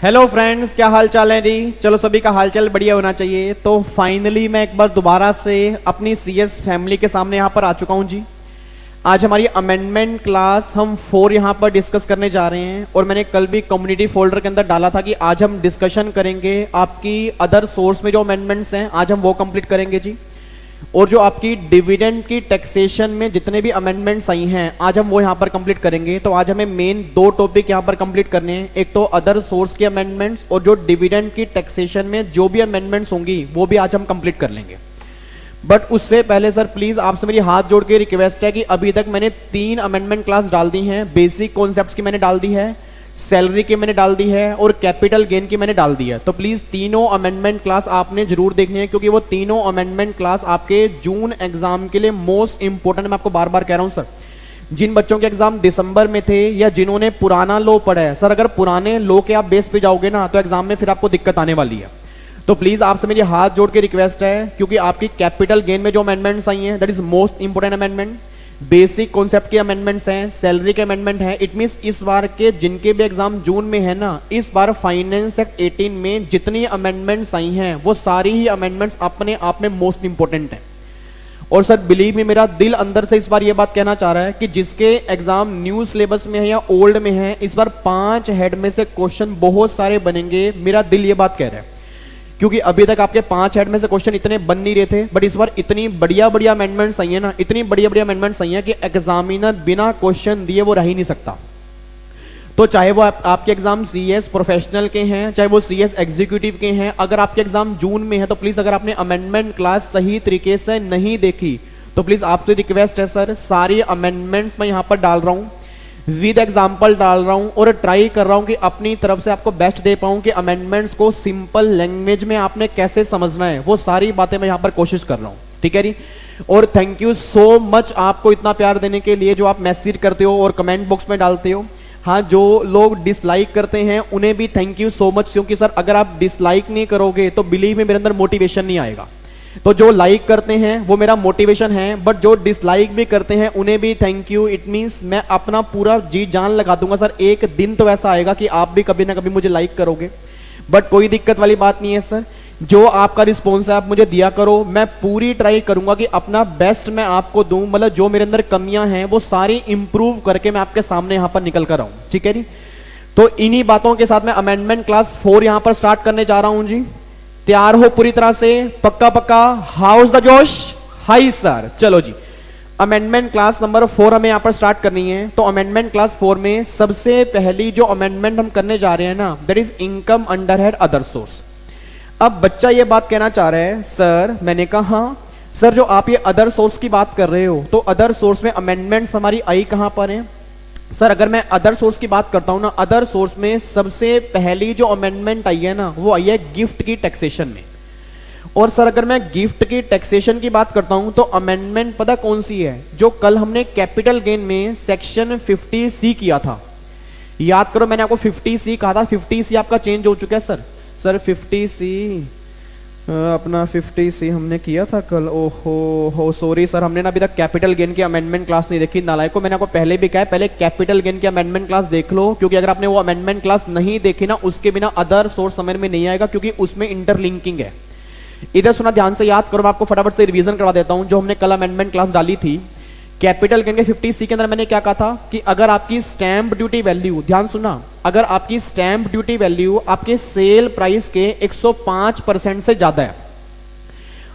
Hello friends, क्या हाल चाल है जी। चलो सभी का हालचाल बढ़िया होना चाहिए। तो फाइनली मैं एक बार दोबारा से अपनी सीएस फैमिली के सामने यहाँ पर आ चुका हूँ जी। आज हमारी अमेंडमेंट क्लास हम 4 यहाँ पर डिस्कस करने जा रहे हैं और मैंने कल भी कम्युनिटी फोल्डर के अंदर डाला था कि आज हम डिस्कशन करेंगे आपकी अदर सोर्स में जो अमेंडमेंट्स हैं, आज हम वो कंप्लीट करेंगे जी। और जो आपकी डिविडेंड की टैक्सेशन में जितने भी अमेंडमेंट्स आई हैं, आज हम वो यहाँ पर कंप्लीट करेंगे। तो आज हमें मेन 2 टॉपिक यहाँ पर कंप्लीट करने हैं। एक तो अदर सोर्स के अमेंडमेंट्स और जो डिविडेंड की टैक्सेशन में जो भी अमेंडमेंट्स होंगी वो भी आज हम कंप्लीट कर लेंगे। बट उससे पहले सर प्लीज आपसे मेरी हाथ जोड़ के रिक्वेस्ट है कि अभी तक मैंने 3 अमेंडमेंट क्लास डाल दी हैं। बेसिक कॉन्सेप्ट्स की मैंने डाल दी है, सैलरी की मैंने डाल दी है और कैपिटल गेन की मैंने डाल दी है। तो प्लीज तीनों अमेंडमेंट क्लास आपने जरूर देखनी है, क्योंकि वो तीनों अमेंडमेंट क्लास आपके जून एग्जाम के लिए मोस्ट इंपोर्टेंट। मैं आपको बार बार कह रहा हूं सर, जिन बच्चों के एग्जाम दिसंबर में थे या जिन्होंने पुराना लॉ पढ़ा है, सर अगर पुराने लॉ के आप बेस पे जाओगे ना तो एग्जाम में फिर आपको दिक्कत आने वाली है। तो प्लीज आपसे मेरी हाथ जोड़ के रिक्वेस्ट है, क्योंकि आपकी कैपिटल गेन में जो अमेंडमेंट्स आई हैं that is most important amendment. Basic concept के अमेंडमेंट्स हैं, सैलरी के अमेंडमेंट हैं। इट मींस इस बार के जिनके भी एग्जाम जून में है ना, इस बार फाइनेंस एक्ट 18 में जितनी अमेंडमेंट्स आई हैं वो सारी ही अमेंडमेंट्स अपने आप में मोस्ट इंपोर्टेंट हैं। और सर बिलीव मी, मेरा दिल अंदर से इस बार ये बात कहना चाह रहा है कि जिसके एग्जाम न्यू सिलेबस में है या ओल्ड में है, इस बार 5 हेड में से क्वेश्चन बहुत सारे बनेंगे। मेरा दिल ये बात कह रहा है, क्योंकि अभी तक आपके 5 हेड में से क्वेश्चन इतने बन नहीं रहे थे। बट इस बार इतनी बढ़िया बढ़िया अमेंडमेंट्स आई है ना, इतनी बढ़िया बढ़िया अमेंडमेंट्स आई हैं कि एग्जामिनर बिना क्वेश्चन दिए वो रह ही नहीं सकता। तो चाहे वो आपके एग्जाम सीएस प्रोफेशनल के हैं, चाहे वो सीएस एग्जीक्यूटिव के हैं, अगर आपके एग्जाम जून में है तो प्लीज, अगर आपने अमेंडमेंट क्लास सही तरीके से नहीं देखी तो प्लीज आपसे रिक्वेस्ट है सर, सारी अमेंडमेंट्स मैं यहां पर डाल रहा हूं, विद एग्जाम्पल डाल रहा हूं और ट्राई कर रहा हूं कि अपनी तरफ से आपको बेस्ट दे पाऊं कि अमेंडमेंट्स को सिंपल लैंग्वेज में आपने कैसे समझना है, वो सारी बातें मैं यहां पर कोशिश कर रहा हूं। ठीक है जी। और थैंक यू सो मच आपको इतना प्यार देने के लिए, जो आप मैसेज करते हो और कमेंट बॉक्स में डालते हो। हाँ, जो लोग डिसलाइक करते हैं उन्हें भी थैंक यू सो मच, क्योंकि सर अगर आप डिसलाइक नहीं करोगे तो बिलीव में मेरे अंदर मोटिवेशन नहीं आएगा। तो जो लाइक करते हैं वो मेरा मोटिवेशन है, बट जो डिसलाइक भी करते हैं उन्हें भी थैंक यू। इट मींस मैं अपना पूरा जी जान लगा दूंगा सर, एक दिन तो ऐसा आएगा कि आप भी कभी ना कभी मुझे लाइक करोगे। बट कोई दिक्कत वाली बात नहीं है सर, जो आपका रिस्पॉन्स है आप मुझे दिया करो। मैं पूरी ट्राई करूंगा कि अपना बेस्ट मैं आपको दूं, मतलब जो मेरे अंदर कमियां हैं वो सारी इंप्रूव करके मैं आपके सामने यहां पर निकल कर आऊं। ठीक है जी। तो इन्हीं बातों के साथ मैं अमेंडमेंट क्लास 4 यहां पर स्टार्ट करने जा रहा हूं जी। तैयार हो पूरी तरह से? पक्का पक्का? हाउस द जोश? High sir. चलो जी, अमेंडमेंट क्लास नंबर 4 हमें यहां पर स्टार्ट करनी है। तो अमेंडमेंट क्लास 4 में सबसे पहली जो अमेंडमेंट हम करने जा रहे हैं ना, that is income under head other source. अब बच्चा ये बात कहना चाह रहा है, सर मैंने कहा हाँ सर, जो आप ये अदर सोर्स की बात कर रहे हो तो अदर सोर्स में अमेंडमेंट्स हमारी आई कहां पर है? सर अगर मैं अदर सोर्स की बात करता हूं ना, अदर सोर्स में सबसे पहली जो अमेंडमेंट आई है ना वो आई है गिफ्ट की टैक्सेशन में। और सर अगर मैं गिफ्ट की टैक्सेशन की बात करता हूं तो अमेंडमेंट पता कौन सी है? जो कल हमने कैपिटल गेन में सेक्शन 50C किया था। याद करो, मैंने आपको 50C कहा था, 50C आपका चेंज हो चुका है सर। सर 50C अपना 50C हमने किया था कल। ओहो हो सॉरी सर, हमने ना अभी तक कैपिटल गेन की अमेंडमेंट क्लास नहीं देखी। नालायक को, मैंने आपको पहले भी कहा है पहले कैपिटल गेन की अमेंडमेंट क्लास देख लो, क्योंकि अगर आपने वो अमेंडमेंट क्लास नहीं देखी ना, उसके बिना अदर सोर्स समझ में नहीं आएगा, क्योंकि उसमें इंटरलिंकिंग है। इधर सुना, ध्यान से याद करो, मैं आपको फटाफट से रिवीजन करवा देता हूं। जो हमने कल अमेंडमेंट क्लास डाली थी कैपिटल गेन के 50C के अंदर, मैंने क्या कहा था कि अगर आपकी स्टैंप ड्यूटी वैल्यू, ध्यान सुना, अगर आपकी स्टैंप ड्यूटी वैल्यू आपके सेल प्राइस के 105% से ज्यादा है,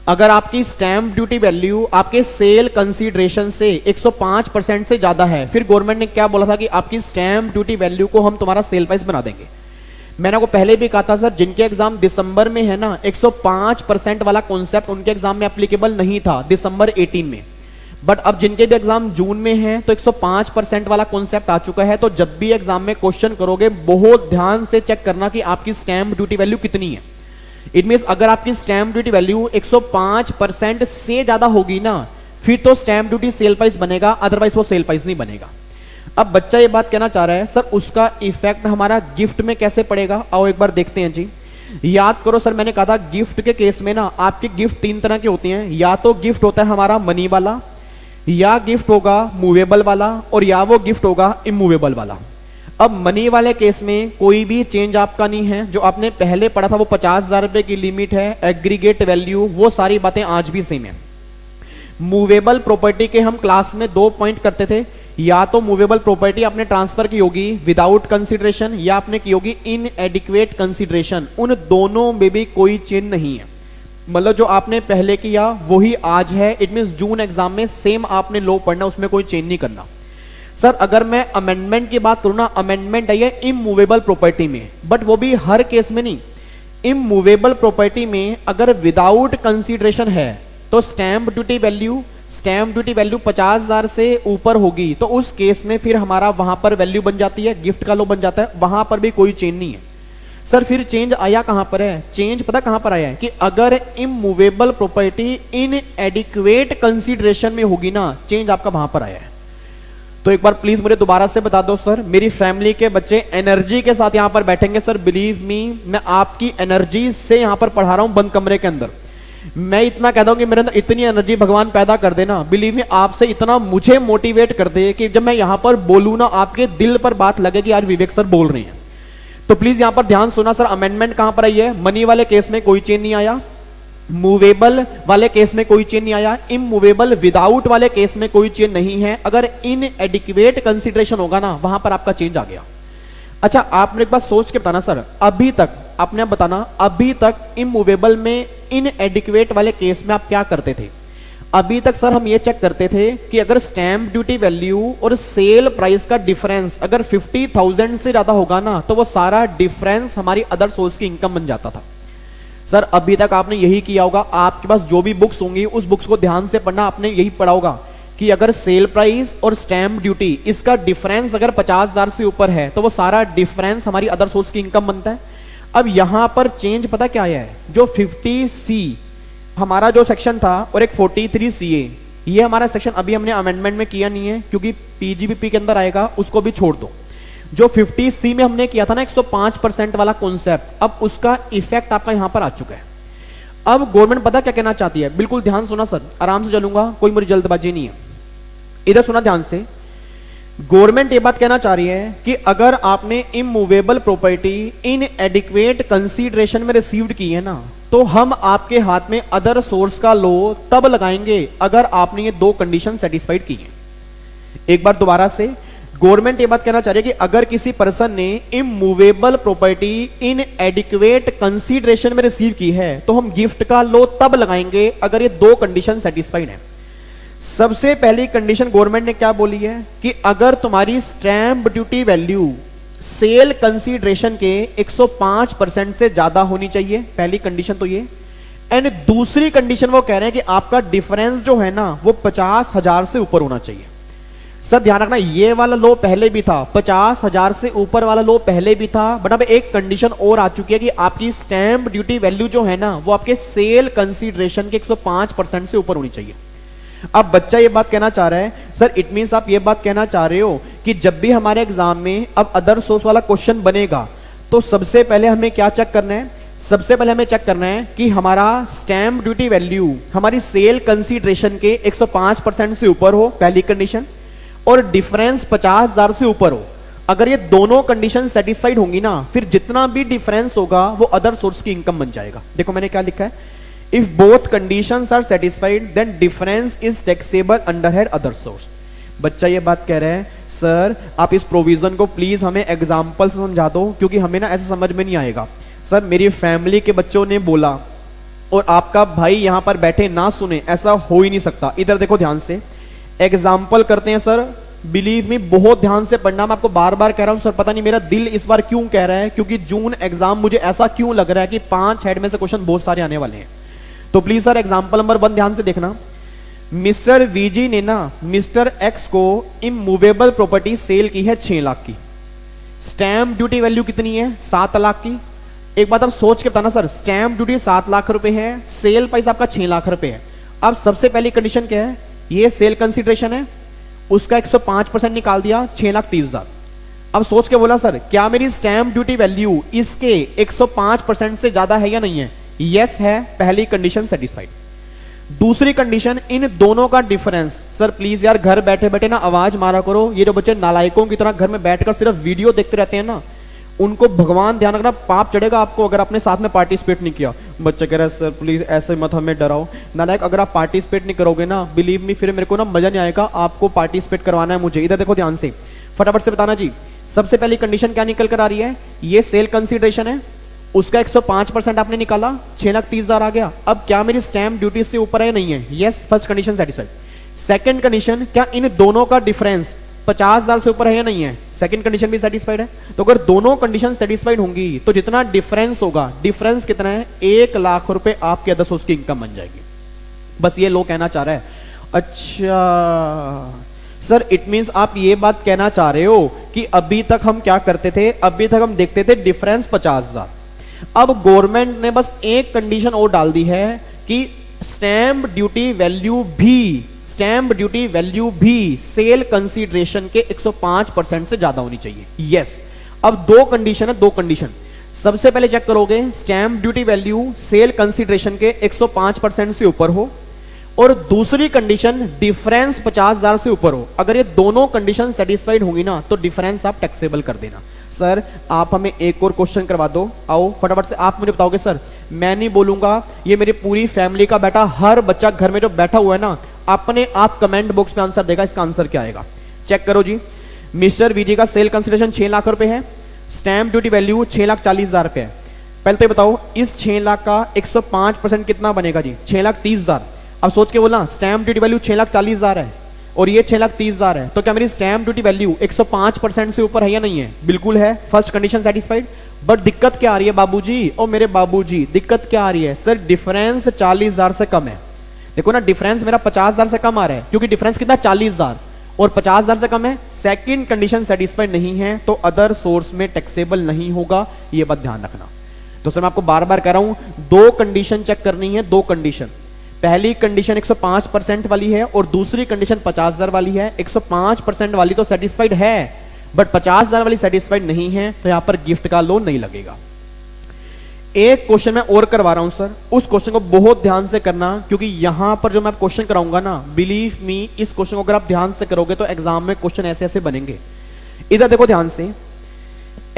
अगर आपकी स्टैंप ड्यूटी वैल्यू आपके सेल कंसीडरेशन से 105% से ज्यादा है, फिर गवर्नमेंट ने क्या बोला था कि आपकी स्टैंप ड्यूटी वैल्यू को हम तुम्हारा सेल प्राइस बना देंगे। मैंने आपको पहले भी कहा था सर, जिनके एग्जाम दिसंबर में है ना, 105% वाला कॉन्सेप्ट उनके एग्जाम में एप्लीकेबल नहीं था दिसंबर 18 में। बट अब जिनके भी एग्जाम जून में है तो 105% वाला कॉन्सेप्ट आ चुका है। तो जब भी एग्जाम में क्वेश्चन करोगे बहुत ध्यान से चेक करना कि आपकी स्टैंप ड्यूटी वैल्यू कितनी है। इट मींस अगर आपकी स्टैंप ड्यूटी वैल्यू 105% से ज्यादा होगी ना, फिर तो स्टैंप ड्यूटी सेल प्राइस बनेगा, अदरवाइज वो सेल प्राइस नहीं बनेगा। अब बच्चा ये बात कहना चाह रहा है, सर उसका इफेक्ट हमारा गिफ्ट में कैसे पड़ेगा? आओ एक बार देखते हैं जी। याद करो सर, मैंने कहा था गिफ्ट के केस में ना आपकी गिफ्ट 3 तरह की होती हैं। या तो गिफ्ट होता है हमारा मनी वाला, या गिफ्ट होगा मूवेबल वाला, और या वो गिफ्ट होगा इमूवेबल वाला। अब मनी वाले केस में कोई भी चेंज आपका नहीं है, जो आपने पहले पढ़ा था वो 50,000 रुपए की लिमिट है, एग्रीगेट वैल्यू, वो सारी बातें आज भी सेम है। मूवेबल प्रॉपर्टी के हम क्लास में 2 पॉइंट करते थे, या तो मूवेबल प्रॉपर्टी आपने ट्रांसफर की होगी विदाउट कंसिडरेशन, या आपने की होगी इन एडिक्वेट कंसिडरेशन। उन दोनों में भी कोई चेंज नहीं है, मतलब जो आपने पहले किया वही आज है। इट मींस जून एग्जाम में सेम आपने लो पढ़ना, उसमें कोई चेंज नहीं करना। सर अगर मैं अमेंडमेंट की बात करूं ना, अमेंडमेंट आई है इमूवेबल प्रॉपर्टी में, बट वो भी हर केस में नहीं। इमूवेबल प्रॉपर्टी में अगर विदाउट कंसीडरेशन है तो स्टैंप ड्यूटी वैल्यू 50,000 से ऊपर होगी, तो उस केस में फिर हमारा वहां पर वैल्यू बन जाती है, गिफ्ट का लो बन जाता है, वहां पर भी कोई चेंज नहीं है। सर फिर चेंज आया कहां पर है? चेंज पता कहां पर आया है कि अगर immovable property in adequate consideration में होगी ना, चेंज आपका वहां पर आया है। तो एक बार प्लीज मुझे दोबारा से बता दो सर, मेरी फैमिली के बच्चे एनर्जी के साथ यहां पर बैठेंगे। सर बिलीव मी, मैं आपकी एनर्जी से यहां पर पढ़ा रहा हूं बंद कमरे के अंदर। मैं इतना कहता हूं कि मेरे अंदर इतनी एनर्जी भगवान पैदा कर देना, बिलीव मी, आपसे इतना मुझे मोटिवेट कर दे कि जब मैं यहां पर बोलूं ना, आपके दिल पर बात लगे कि यार विवेक सर बोल रहे हैं। तो प्लीज यहां पर ध्यान सुना सर, अमेंडमेंट कहां पर आई है? मनी वाले केस में कोई चेंज नहीं आया, मूवेबल वाले केस में कोई चेंज नहीं आया, इमूवेबल विदाउट वाले केस में कोई चेंज नहीं है। अगर इन एडिक्वेट कंसीडरेशन होगा ना, वहां पर आपका चेंज आ गया। अच्छा आप मेरे एक बात सोच के बताना सर, अभी तक आपने बताना, अभी तक इमूवेबल में इन एडिक्वेट वाले केस में आप क्या करते थे? अभी तक सर हम ये चेक करते थे कि अगर स्टैंप ड्यूटी वैल्यू और सेल प्राइस का डिफरेंस अगर 50,000 से ज्यादा होगा ना, तो वो सारा डिफरेंस हमारी अदर सोर्स की इनकम बन जाता था। सर अभी तक आपने यही किया होगा, आपके पास जो भी बुक्स होंगी उस बुक्स को ध्यान से पढ़ना, आपने यही पढ़ा होगा कि अगर सेल प्राइस और स्टैंप ड्यूटी इसका डिफरेंस अगर 50,000 से ऊपर है, तो वो सारा डिफरेंस हमारी अदर सोर्स की इनकम बनता है। अब यहां पर चेंज पता क्या आया है? जो 50C हमारा जो सेक्शन था और एक 43CA, ये हमारा सेक्शन अभी हमने अमेंडमेंट में किया नहीं है क्योंकि पीजीबीपी के अंदर आएगा, उसको भी छोड़ दो। जो 50C में हमने किया था ना 105% वाला कॉन्सेप्ट, अब उसका इफेक्ट आपका यहां पर आ चुका है। अब गवर्नमेंट पता क्या कहना चाहती है? बिल्कुल ध्यान सुना सर, आराम से चलूंगा, कोई मेरी जल्दबाजी नहीं है, इधर सुना ध्यान से। गवर्नमेंट ये बात कहना चाह रही है कि अगर आपने immovable property in adequate consideration में रिसीव्ड की है ना, तो हम आपके हाथ में अदर सोर्स का लो तब लगाएंगे अगर आपने ये 2 कंडीशन सेटिस्फाइड की हैं। एक बार दोबारा से, गवर्नमेंट ये बात कहना चाह रही है कि अगर किसी पर्सन ने immovable property in adequate consideration में रिसीव की है, तो हम गिफ्ट का लो तब लगाएंगे अगर ये 2 कंडीशन सेटिस्फाइड है। सबसे पहली कंडीशन गवर्नमेंट ने क्या बोली है कि अगर तुम्हारी stamp duty value sale consideration के 105% से ज्यादा होनी चाहिए, पहली कंडीशन तो ये। एंड दूसरी कंडीशन वो कह रहे हैं कि आपका डिफरेंस जो है ना वो 50,000 से ऊपर होना चाहिए। सर ध्यान रखना, ये वाला लो पहले भी था, 50,000 से ऊपर वाला लो पहले भी था, बट अब एक कंडीशन और आ चुकी है कि आपकी स्टैंप ड्यूटी वैल्यू जो है ना वो आपके सेल कंसीडरेशन के 105% से ऊपर होनी चाहिए। अब बच्चा ये बात कहना चाह रहा है, सर इट मींस आप ये बात कहना चाह रहे हो कि जब भी हमारे एग्जाम में अब अदर सोर्स वाला क्वेश्चन बनेगा, तो सबसे पहले हमें क्या चेक करना है? सबसे पहले हमें चेक करना है कि हमारा स्टैंप ड्यूटी वैल्यू हमारी सेल कंसीडरेशन के 105% से ऊपर हो, पहली कंडीशन, और डिफरेंस 50,000 से ऊपर हो। अगर ये दोनों कंडीशन सेटिस्फाइड होंगी ना, फिर जितना भी डिफरेंस होगा वो अदर सोर्स की इनकम बन जाएगा। देखो मैंने क्या लिखा है, if both conditions are satisfied then difference is taxable under head other source. बच्चा ये बात कह रहा है, सर आप इस प्रोविजन को प्लीज हमें एग्जांपल से समझा दो, क्योंकि हमें ना ऐसे समझ में नहीं आएगा। सर मेरी फैमिली के बच्चों ने बोला और आपका भाई यहां पर बैठे ना सुने, ऐसा हो ही नहीं सकता। इधर देखो ध्यान से, एग्जाम्पल करते हैं सर, बिलीव मी बहुत ध्यान से पढ़ना। मैं आपको बार बार कह रहा हूं सर, पता नहीं मेरा दिल इस बार क्यों कह रहा है, क्योंकि जून एग्जाम मुझे ऐसा क्यों लग रहा है कि 5 हेड में से क्वेश्चन बहुत सारे आने वाले हैं। तो प्लीज सर एग्जाम्पल नंबर 1 ध्यान से देखना। मिस्टर वीजी ने ना मिस्टर एक्स को इमूवेबल प्रॉपर्टी सेल की है 6 लाख की, स्टैंप ड्यूटी वैल्यू कितनी है? 7 लाख की। एक बात आप सोच के बताना सर, स्टैंप ड्यूटी 7 लाख रुपए है, सेल प्राइस आपका 6 लाख रुपए है। अब सबसे पहली कंडीशन क्या है? ये सेल कंसीडरेशन है, उसका 105% निकाल दिया, 6,30,000। अब सोच के बोला सर क्या मेरी स्टैंप ड्यूटी वैल्यू इसके 105% से ज्यादा है या नहीं है? यस है, पहली कंडीशन सेटिस्फाइड। दूसरी कंडीशन, इन दोनों का डिफरेंस। सर प्लीज यार घर बैठे बैठे ना आवाज मारा करो, ये जो बच्चे नालायकों की तरह घर में बैठकर सिर्फ वीडियो देखते रहते हैं ना, उनको भगवान ध्यान रखना पाप चढ़ेगा आपको अगर आपने साथ में पार्टिसिपेट नहीं किया। बच्चे कह रहे हैं सर प्लीज ऐसे मत हमें डराओ। नालायक अगर आप पार्टिसिपेट नहीं करोगे ना, बिलीव मी फिर मेरे को ना मजा नहीं आएगा, आपको पार्टिसिपेट करवाना है मुझे। इधर देखो ध्यान से, फटाफट से बताना जी। सबसे पहली कंडीशन क्या निकल कर आ रही है, ये सेल कंसीडरेशन है, उसका 105% आपने निकाला, 6,30,000 आ गया। अब क्या मेरी स्टैंप ड्यूटी से ऊपर है, नहीं है, yes, first condition satisfied. Second condition, क्या इन दोनों का डिफरेंस 50,000 से ऊपर है या नहीं है, सेकंड कंडीशन भी सेटिस्फाइड है। तो अगर दोनों कंडीशन सेटिस्फाइड होंगी तो जितना डिफरेंस होगा, डिफरेंस कितना है, 1,00,000 रुपए आपके अदर सोर्स की इनकम बन जाएगी। बस ये लो कहना चाह रहा है। अच्छा सर इट मींस आप ये बात कहना चाह रहे हो कि अभी तक हम क्या करते थे, अभी तक हम देखते थे डिफरेंस 50,000, अब गवर्नमेंट ने बस एक कंडीशन और डाल दी है कि स्टैंप ड्यूटी वैल्यू भी सेल कंसीडरेशन के 105% से ज्यादा होनी चाहिए। यस, अब दो कंडीशन है, दो कंडीशन। सबसे पहले चेक करोगे stamp duty value sale consideration के 105% से ऊपर हो, और दूसरी कंडीशन डिफरेंस 50,000 से ऊपर हो। अगर ये दोनों कंडीशन सेटिस्फाइड होंगी ना तो डिफरेंस आप टैक्सेबल कर देना। सर आप हमें एक और क्वेश्चन करवा दो, आओ फटाफट से। आप मुझे बताओगे सर, मैं नहीं बोलूंगा, ये मेरी पूरी फैमिली का बेटा, हर बच्चा घर में जो बैठा हुआ है ना, अपने आप कमेंट बॉक्स में आंसर देगा। इसका आंसर क्या आएगा, चेक करो जी। मिस्टर वीजी का सेल कंसिडरेशन 6 लाख रुपए है, स्टैंप ड्यूटी वैल्यू 6,40,000 रुपए है। पहले तो ये बताओ इस 6 लाख का 105% कितना बनेगा जी, 6,30,000। अब सोच के बोलना, स्टैंप ड्यूटी वैल्यू 6,40,000 है और ये 6,30,000 है, तो क्या मेरी स्टैंप ड्यूटी वैल्यू 105% से ऊपर है या नहीं है? बिल्कुल है, फर्स्ट कंडीशन सेटिस्फाइड। बट दिक्कत क्या आ रही है बाबूजी, और मेरे बाबूजी दिक्कत क्या आ रही है? सर डिफरेंस 40,000 से कम है। देखो ना, डिफरेंस मेरा 50,000 से कम आ रहा है, क्योंकि डिफरेंस कितना 40,000 और 50,000 से कम है। सेकंड कंडीशन सेटिस्फाइड नहीं है तो अदर सोर्स में टैक्सेबल नहीं होगा, ये बात ध्यान रखना। तो सर मैं आपको बार बार कह रहा हूं, दो कंडीशन चेक करनी है, दो कंडीशन। पहली कंडीशन 105% वाली है और दूसरी कंडीशन 50,000 वाली है। 105% वाली तो सेटिस्फाइड है, बट 50,000 वाली सेटिस्फाइड नहीं है, तो यहां पर गिफ्ट का लोन नहीं लगेगा। एक क्वेश्चन मैं और करवा रहा हूं सर, उस क्वेश्चन को बहुत ध्यान से करना, क्योंकि यहां पर जो मैं क्वेश्चन कराऊंगा ना, बिलीव मी, इस क्वेश्चन को अगर आप ध्यान से करोगे तो एग्जाम में क्वेश्चन ऐसे ऐसे बनेंगे। इधर देखो ध्यान से,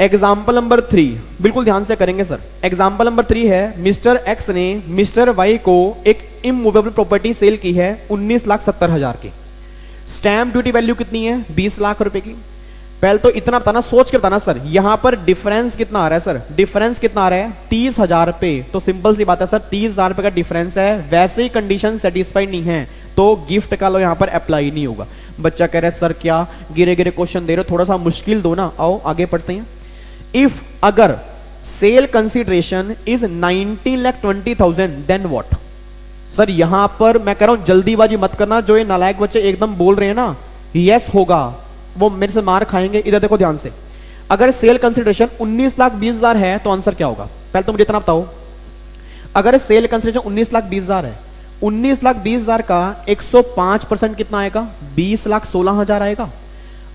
एग्जाम्पल नंबर 3 बिल्कुल ध्यान से करेंगे सर। एग्जाम्पल नंबर 3 है, मिस्टर एक्स ने मिस्टर वाई को एक इमूवेबल प्रॉपर्टी सेल की है 19,70,000 की। स्टैंप ड्यूटी वैल्यू कितनी है? 20 लाख रुपए की। पहले तो इतना बताना, सोच के बताना सर, यहां पर डिफरेंस कितना आ रहा है सर? डिफरेंस कितना आ रहा है? 30,000 रुपए। तो सिंपल सी बात है सर, 30,000 रुपए का डिफरेंस है, वैसे ही कंडीशन सेटिस्फाइड नहीं है तो गिफ्ट का लो यहां पर अप्लाई नहीं होगा। बच्चा कह रहा है सर क्या गिरे गिरे क्वेश्चन दे रहे हो, थोड़ा सा मुश्किल दो ना। आओ आगे पढ़ते हैं। इफ अगर sale consideration is 19,20,000 then what? Sir यहां पर मैं कह रहा हूं जल्दीबाजी मत करना, जो ये नालायक बच्चे एकदम बोल रहे हैं ना यस होगा, वो मेरे से मार खाएंगे। इधर देखो ध्यान से, अगर सेल कंसीडरेशन 19,20,000 है तो आंसर क्या होगा? पहले तो मुझे इतना बताओ, अगर सेल कंसीडरेशन 19,20,000 है, 19,20,000 का 105% कितना आएगा? 20,16,000 आएगा।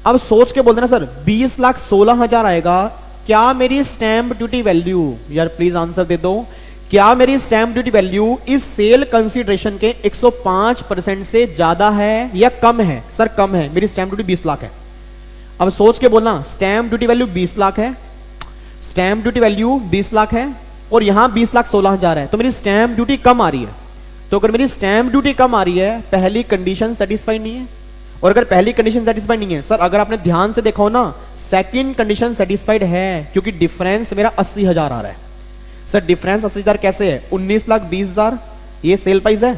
अब सोच के बोल देना सर 20,16,000 आएगा, क्या मेरी स्टैंप ड्यूटी वैल्यू, यार प्लीज आंसर दे दो, क्या मेरी स्टैंप ड्यूटी वैल्यू इस सेल कंसीडरेशन के 105% से ज्यादा है या कम है? सर कम है, मेरी स्टैंप ड्यूटी 20 लाख है। अब सोच के बोलना, स्टैंप ड्यूटी वैल्यू 20 लाख है, स्टैंप ड्यूटी वैल्यू 20 लाख है और यहां 20,16,000 है, तो मेरी स्टैंप ड्यूटी कम आ रही है। तो अगर मेरी स्टैंप ड्यूटी कम आ रही है, पहली कंडीशन सेटिस्फाइड नहीं है। और अगर पहली कंडीशन सेटिस्फाइड नहीं है सर, अगर आपने ध्यान से देखा हो ना, सेकंड कंडीशन सेटिस्फाइड है, क्योंकि डिफरेंस मेरा 80,000 आ रहा है। सर डिफरेंस 80,000 कैसे है? 19,20,000 ये सेल प्राइस है,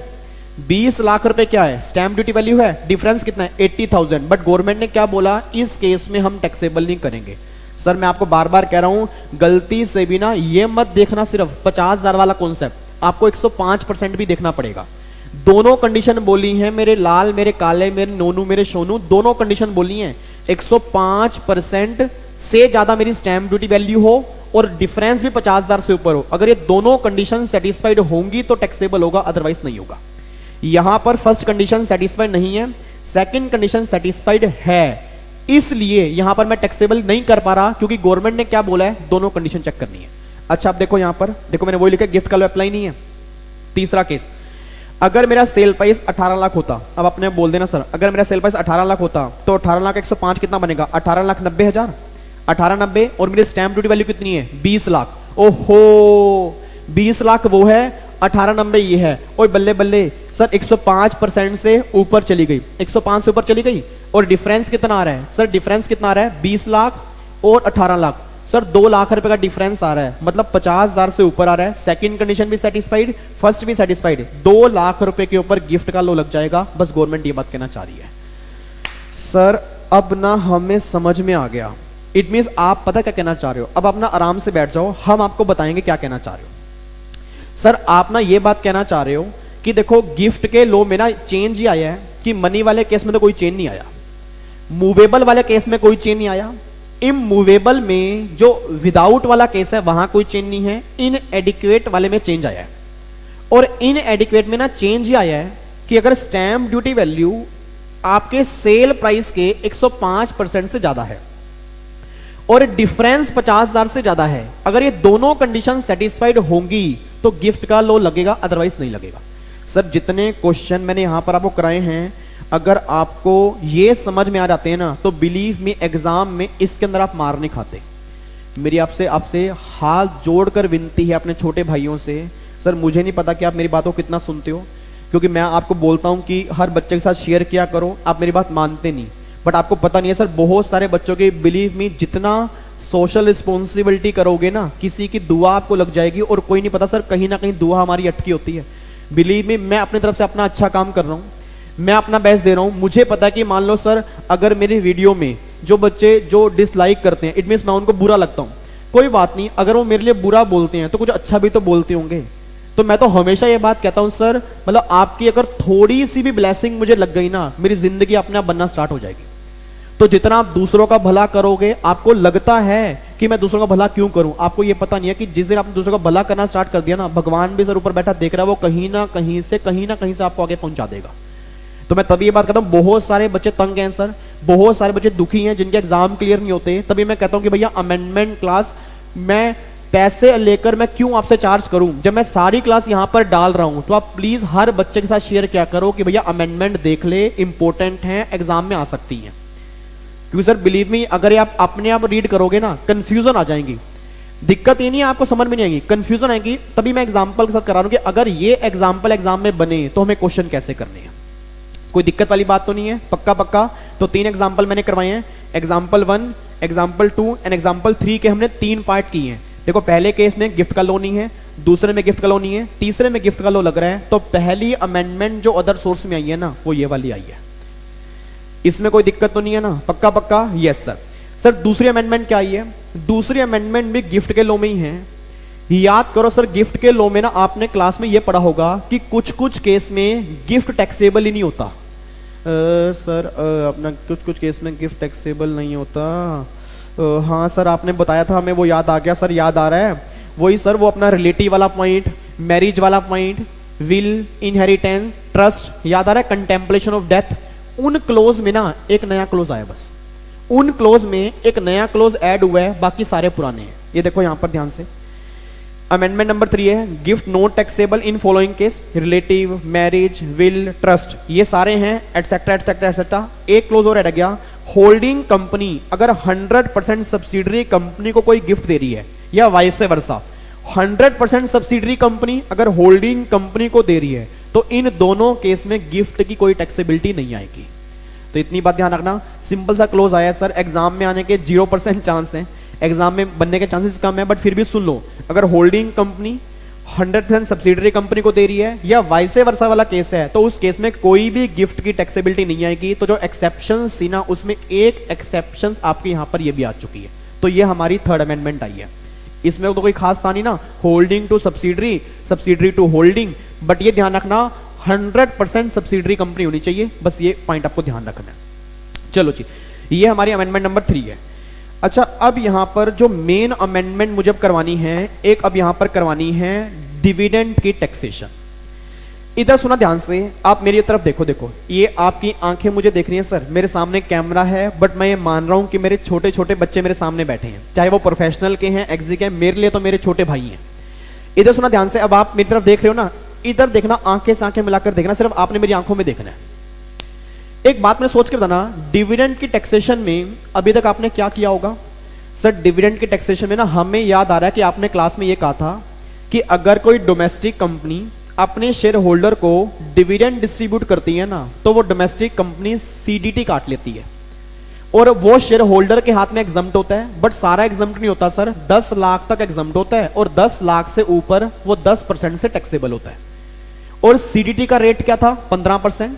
20 लाख रुपए क्या है? स्टैंप ड्यूटी वैल्यू है, डिफरेंस कितना है? 80,000। बट गवर्नमेंट ने क्या बोला, इस केस में हम टैक्सेबल नहीं करेंगे। सर मैं आपको बार बार कह रहा हूं, गलती से भी ना ये मत देखना सिर्फ 50,000 वाला कॉन्सेप्ट, आपको 105% भी देखना पड़ेगा। दोनों कंडीशन बोली है, मेरे लाल मेरे काले मेरे नोनू मेरे सोनू, दोनों कंडीशन बोली है। 105% से ज्यादा मेरी स्टैंप ड्यूटी वैल्यू हो और डिफरेंस भी 50,000 से ऊपर हो। अगर ये दोनों कंडीशन सेटिस्फाइड होंगी तो टैक्सेबल होगा, अदरवाइज नहीं होगा। यहां पर फर्स्ट कंडीशन सेटिस्फाइड नहीं है, सेकंड कंडीशन सेटिस्फाइड है, इसलिए यहां पर मैं टैक्सेबल नहीं कर पा रहा, क्योंकि गवर्नमेंट ने क्या बोला है, दोनों कंडीशन चेक करनी है। अच्छा आप देखो, यहां पर देखो मैंने वही लिखा, गिफ्ट का लो अप्लाई नहीं है। तीसरा केस, अगर मेरा सेल प्राइस 18 लाख होता, अब अपने बोल देना सर, अगर मेरा सेल प्राइस 18 लाख होता तो 18 लाख 105 कितना बनेगा, 18,90,000, 18,90, और मेरी स्टैंप ड्यूटी वैल्यू कितनी है, 20 लाख। ओहो, 20 लाख वो है, 18,90 ये है। और बल्ले बल्ले सर 105% से ऊपर चली गई, 105 से ऊपर चली गई, और डिफरेंस कितना आ रहा है सर, डिफरेंस कितना आ रहा है, 20 लाख और 18 लाख, सर 2 लाख रुपए का डिफरेंस आ रहा है, मतलब 50,000 से ऊपर आ रहा है। सेकंड कंडीशन भी सेटिस्फाइड, फर्स्ट भी सेटिस्फाइड, 2 लाख रुपए के ऊपर गिफ्ट का लो लग जाएगा। बस गवर्नमेंट ये बात कहना चाह रही है। सर अब ना हमें समझ में आ गया, इट मींस आप पता क्या कहना चाह रहे हो, अब अपना आराम से बैठ जाओ, हम आपको बताएंगे क्या कहना चाह रहे हो। सर आप ना ये बात कहना चाह रहे हो कि देखो गिफ्ट के लो में ना चेंज ही आया है कि मनी वाले केस में तो कोई चेंज नहीं आया, मूवेबल वाले केस में कोई चेंज नहीं आया, इमूवेबल में जो विदाउट वाला केस है वहां कोई चेंज नहीं है, इनएडिक्वेट वाले में चेंज आया है। और इनएडिक्वेट में ना चेंज ही आया है कि अगर स्टैंप ड्यूटी वैल्यू आपके सेल प्राइस के 105% से ज्यादा है और डिफरेंस 50,000 से ज्यादा है, अगर ये दोनों कंडीशन सेटिस्फाइड होंगी तो गिफ्ट का लो लगेगा, अदरवाइज नहीं लगेगा। सर जितने क्वेश्चन मैंने यहां पर आपको कराए हैं, अगर आपको ये समझ में आ जाते हैं ना तो बिलीव मी एग्जाम में इसके अंदर आप मार नहीं खाते। मेरी आपसे हाथ जोड़कर विनती है अपने छोटे भाइयों से, सर मुझे नहीं पता कि आप मेरी बातों को कितना सुनते हो, क्योंकि मैं आपको बोलता हूं कि हर बच्चे के साथ शेयर किया करो, आप मेरी बात मानते नहीं, बट आपको पता नहीं है सर बहुत सारे बच्चों के, बिलीव मी जितना सोशल रिस्पॉन्सिबिलिटी करोगे ना, किसी की दुआ आपको लग जाएगी, और कोई नहीं पता सर कहीं ना कहीं दुआ हमारी अटकी होती है। बिलीव मी मैं अपनी तरफ से अपना अच्छा काम कर रहा हूं, मैं अपना बेस्ट दे रहा हूं। मुझे पता है कि मान लो सर अगर मेरी वीडियो में जो बच्चे जो डिसलाइक करते हैं, इट मींस मैं उनको बुरा लगता हूं, कोई बात नहीं, अगर वो मेरे लिए बुरा बोलते हैं तो कुछ अच्छा भी तो बोलते होंगे। तो मैं तो हमेशा ये बात कहता हूं सर, मतलब आपकी अगर थोड़ी सी भी ब्लेसिंग मुझे लग गई ना, मेरी जिंदगी अपने आप बनना स्टार्ट हो जाएगी। तो जितना आप दूसरों का भला करोगे, आपको लगता है कि मैं दूसरों का भला क्यों करूं, आपको ये पता नहीं है कि जिस दिन आपने दूसरों का भला करना स्टार्ट कर दिया ना, भगवान भी सर ऊपर बैठा देख रहा है, वो कहीं ना कहीं से आपको आगे पहुंचा देगा। तो मैं तभी ये बात कहता हूं, बहुत सारे बच्चे तंग हैं सर, बहुत सारे बच्चे दुखी हैं जिनके एग्जाम क्लियर नहीं होते, तभी मैं कहता हूं कि भैया अमेंडमेंट क्लास मैं पैसे लेकर मैं क्यों आपसे चार्ज करूं, जब मैं सारी क्लास यहां पर डाल रहा हूं, तो आप प्लीज हर बच्चे के साथ शेयर क्या करो कि भैया अमेंडमेंट देख ले, इंपॉर्टेंट है, एग्जाम में आ सकती है। क्योंकि सर बिलीव मी अगर आप अपने आप रीड करोगे ना, कंफ्यूजन आ जाएंगी, दिक्कत ये नहीं है आपको समझ में नहीं आएगी, कंफ्यूजन आएगी। तभी मैं एग्जाम्पल के साथ करा रहा हूं कि अगर ये एग्जाम्पल एग्जाम में बने तो हमें क्वेश्चन कैसे करने हैं, कोई दिक्कत वाली बात तो नहीं है, पक्का। तो 3 एग्जाम्पल मैंने करवाए हैं, एग्जाम्पल 1, एग्जाम्पल 2 एंड एग्जाम्पल 3 के हमने 3 पार्ट किए हैं। देखो पहले केस में गिफ्ट का लो नहीं है, दूसरे में गिफ्ट का लो नहीं है, तीसरे में गिफ्ट का लो लग रहा है। तो पहली अमेंडमेंट जो अदर सोर्स में आई है ना, वो ये वाली आई है, इसमें कोई दिक्कत तो नहीं है ना, पक्का। Yes sir. सर दूसरी अमेंडमेंट क्या आई है, दूसरी अमेंडमेंट भी गिफ्ट के लो में ही है। याद करो सर, गिफ्ट के लो में ना आपने क्लास में ये पढ़ा होगा कि कुछ केस में गिफ्ट टैक्सेबल ही नहीं होता। सर अपना कुछ केस में गिफ्ट टैक्सेबल नहीं होता, हाँ सर आपने बताया था हमें, वो याद आ गया सर, याद आ रहा है, वही सर वो अपना रिलेटिव वाला पॉइंट, मैरिज वाला पॉइंट, विल, इनहेरिटेंस, ट्रस्ट, याद आ रहा है, कंटेम्पलेशन ऑफ डेथ। उन क्लोज में ना एक नया क्लोज आया, बस उन क्लोज में एक नया क्लोज ऐड हुआ है, बाकी सारे पुराने हैं। ये देखो यहां पर ध्यान से, अमेंडमेंट नंबर 3 है, gift not taxable in following case, relative, marriage, will, trust, ये सारे हैं, एटसेट्रा एटसेट्रा एटसेट्रा। एक क्लोज और ऐड गया, होल्डिंग कंपनी अगर 100% सब्सिडरी कंपनी को कोई गिफ्ट दे रही है, या वाइस वर्सा, 100% सब्सिडरी कंपनी अगर होल्डिंग कंपनी को दे रही है, तो इन दोनों केस में गिफ्ट की कोई टैक्सेबिलिटी नहीं आएगी। तो इतनी बात ध्यान रखना, सिंपल सा क्लोज आया सर, एग्जाम में आने के 0% चांस है, एग्जाम में बनने के चांसेस कम है, बट फिर भी सुन लो, अगर होल्डिंग कंपनी 100% सब्सिडरी कंपनी को दे रही है या वाइस वर्सा वाला केस है, तो उस केस में कोई भी गिफ्ट की टैक्सेबिलिटी नहीं आएगी। तो जो एक्सेप्शंस थी ना, उसमें एक एक्सेप्शन आपके यहां पर ये भी आ चुकी है। तो ये हमारी 3rd अमेंडमेंट आई है, इसमें तो कोई खास था नहीं ना, holding to subsidiary, subsidiary to holding, but ये ध्यान रखना 100% सब्सिडरी कंपनी होनी चाहिए, बस ये पॉइंट आपको ध्यान रखना है। चलो जी, ये हमारी अमेंडमेंट नंबर 3 है। अच्छा, अब यहां पर जो मेन अमेंडमेंट मुझे अब करवानी है, एक अब यहां पर करवानी है डिविडेंड की टैक्सेशन। इधर सुना ध्यान से, आप मेरी तरफ देखो, ये आपकी आंखें मुझे देख रही हैं सर, मेरे सामने कैमरा है, बट मैं ये मान रहा हूं कि मेरे छोटे छोटे बच्चे मेरे सामने बैठे हैं, चाहे वो प्रोफेशनल के हैं, एग्जी के हैं, मेरे लिए तो मेरे छोटे भाई हैं। इधर सुना ध्यान से, अब आप मेरी तरफ देख रहे हो ना, इधर देखना, आंखें से आंखें मिलाकर देखना, सिर्फ आपने मेरी आंखों में देखना है। एक बात मैं सोच के बताना, डिविडेंड की टैक्सेशन में अभी तक आपने क्या किया होगा? सर डिविडेंड की टैक्सेशन में ना हमें याद आ रहा है कि आपने क्लास में ये कहा था कि अगर कोई डोमेस्टिक कंपनी अपने शेयर होल्डर को डिविडेंड डिस्ट्रीब्यूट करती है ना, तो वो डोमेस्टिक कंपनी सीडीटी काट लेती है और वो शेयर होल्डर के हाथ में एग्जम्प्ट होता है। बट सारा एग्जम्प्ट नहीं होता सर, 10 लाख तक एग्जम्प्ट होता है और 10 लाख से ऊपर वो 10% से टैक्सेबल होता है। और सीडीटी का रेट क्या था? 15%,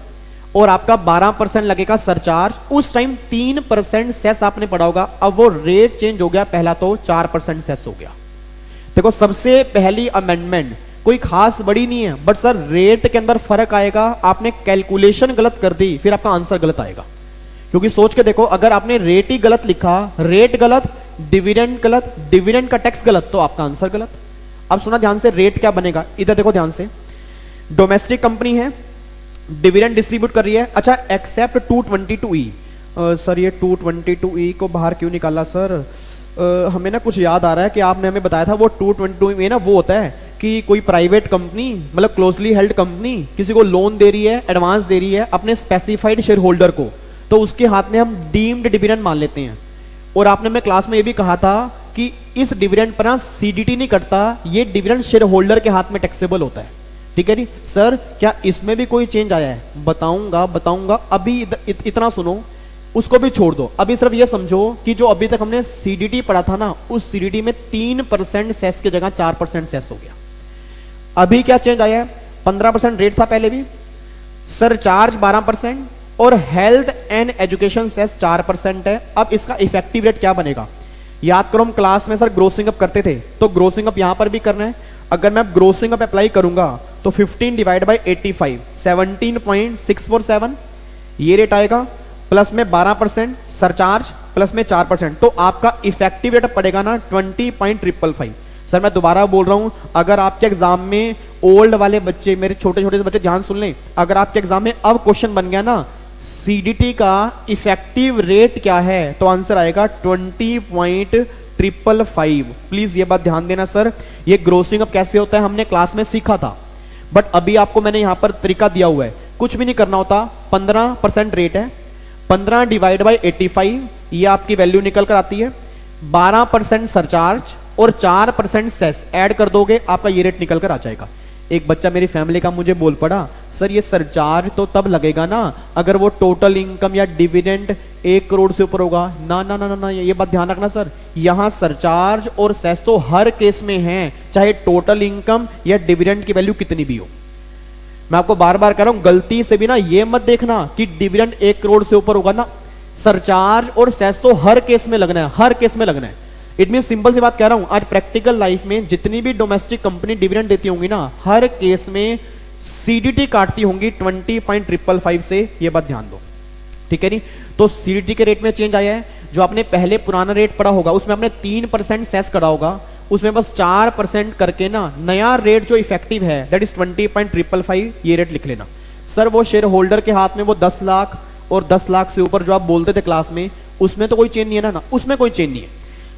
और आपका 12% लगेगा सरचार्ज। उस टाइम 3% सेस आपने पढ़ा होगा, अब वो रेट चेंज हो गया, पहला तो 4% सेस हो गया। देखो सबसे पहली अमेंडमेंट कोई खास बड़ी नहीं है, बट सर रेट के अंदर फर्क आएगा। आपने कैलकुलेशन गलत कर दी, फिर आपका आंसर गलत आएगा। क्योंकि सोच के देखो, अगर आपने रेट ही गलत लिखा, रेट गलत, डिविडेंड गलत, डिविडेंड का टैक्स गलत, तो आपका आंसर गलत। अब सुना ध्यान से, रेट क्या बनेगा, इधर देखो ध्यान से। डोमेस्टिक कंपनी है, डिविडेंड डिस्ट्रीब्यूट कर रही है, अच्छा एक्सेप्ट 222E। सर ये 222E को बाहर क्यों निकाला सर? हमें ना कुछ याद आ रहा है कि आपने हमें बताया था वो 222E ना वो होता है कि कोई प्राइवेट कंपनी, मतलब क्लोजली हेल्ड कंपनी किसी को लोन दे रही है, एडवांस दे रही है अपने स्पेसिफाइड शेयर होल्डर को, तो उसके हाथ में हम डीम्ड डिविडेंड मान लेते हैं। और आपने मैं क्लास में ये भी कहा था कि इस डिविडेंड पर ना सीडीटी नहीं कटता, ये डिविडेंड शेयर होल्डर के हाथ में टैक्सेबल होता है। ठीक है जी सर, क्या इसमें भी कोई चेंज आया है? बताऊंगा। अभी इतना सुनो, उसको भी छोड़ दो। अभी सिर्फ ये समझो कि जो अभी तक हमने सीडीटी पढ़ा था ना, उस सीडीटी में 3% सेस की जगह 4% सेस हो गया। अभी क्या चेंज आया है? 15% रेट था पहले भी, सरचार्ज 12% और हेल्थ एंड एजुकेशन सेस 4% है। अब इसका इफेक्टिव रेट क्या बनेगा? याद करो हम क्लास में सर ग्रोसिंग अप करते थे, तो ग्रोसिंग अप यहां पर भी करना है। अगर मैं ग्रोसिंग अप अप्लाई करूंगा तो 15 डिवाइड बाई 85 17.647 ये रेट आएगा, प्लस में 12% सरचार्ज, प्लस में 4%, तो आपका इफेक्टिव रेट पड़ेगा ना 20.555। सर मैं दोबारा बोल रहा हूं, अगर आपके एग्जाम में ओल्ड वाले बच्चे, मेरे छोटे छोटे से बच्चे ध्यान सुन लें, अगर आपके एग्जाम में अब क्वेश्चन बन गया ना सीडीटी का इफेक्टिव रेट क्या है, तो आंसर आएगा 20.555। प्लीज ये बात ध्यान देना सर, ये ग्रोसिंग अप कैसे होता है हमने क्लास में सीखा था, बट अभी आपको मैंने यहां पर तरीका दिया हुआ है, कुछ भी नहीं करना होता। 15% रेट है, 15 डिवाइड बाई 85 ये आपकी वैल्यू निकल कर आती है, 12% सरचार्ज और 4% सेस ऐड कर दोगे, आपका ये रेट निकल कर आ जाएगा। एक बच्चा मेरी फैमिली का मुझे बोल पड़ा, सर ये सरचार्ज तो तब लगेगा ना अगर वो टोटल इनकम या डिविडेंड 1 करोड़ से ऊपर होगा। ना ना ना ना, ना ये बात ध्यान रखना सर, यहां सरचार्ज और सेस तो हर केस में है, चाहे टोटल इनकम या डिविडेंड की वैल्यू कितनी भी हो। मैं आपको बार बार कह रहा हूं, गलती से भी ना ये मत देखना कि डिविडेंड 1 करोड़ से ऊपर होगा ना, सरचार्ज और सेस तो हर केस में लगना है, हर केस में लगना है। इट मीन सिंपल सी बात कह रहा हूं, आज प्रैक्टिकल लाइफ में जितनी भी डोमेस्टिक कंपनी डिविडेंड देती होंगी ना, हर केस में सीडीटी काटती होंगी 20.555 से, ये बात ध्यान दो। ठीक है नी, तो सीडीटी के रेट में चेंज आया है। जो आपने पहले पुराना रेट पढ़ा होगा उसमें आपने 3% सेस करा होगा, उसमें बस 4% करके ना नया रेट जो इफेक्टिव है दैट इज 20.555, ये रेट लिख लेना। सर वो शेयर होल्डर के हाथ में वो 10 लाख और 10 लाख से ऊपर जो आप बोलते थे क्लास में, उसमें तो कोई चेंज नहीं है ना, उसमें कोई चेंज नहीं है।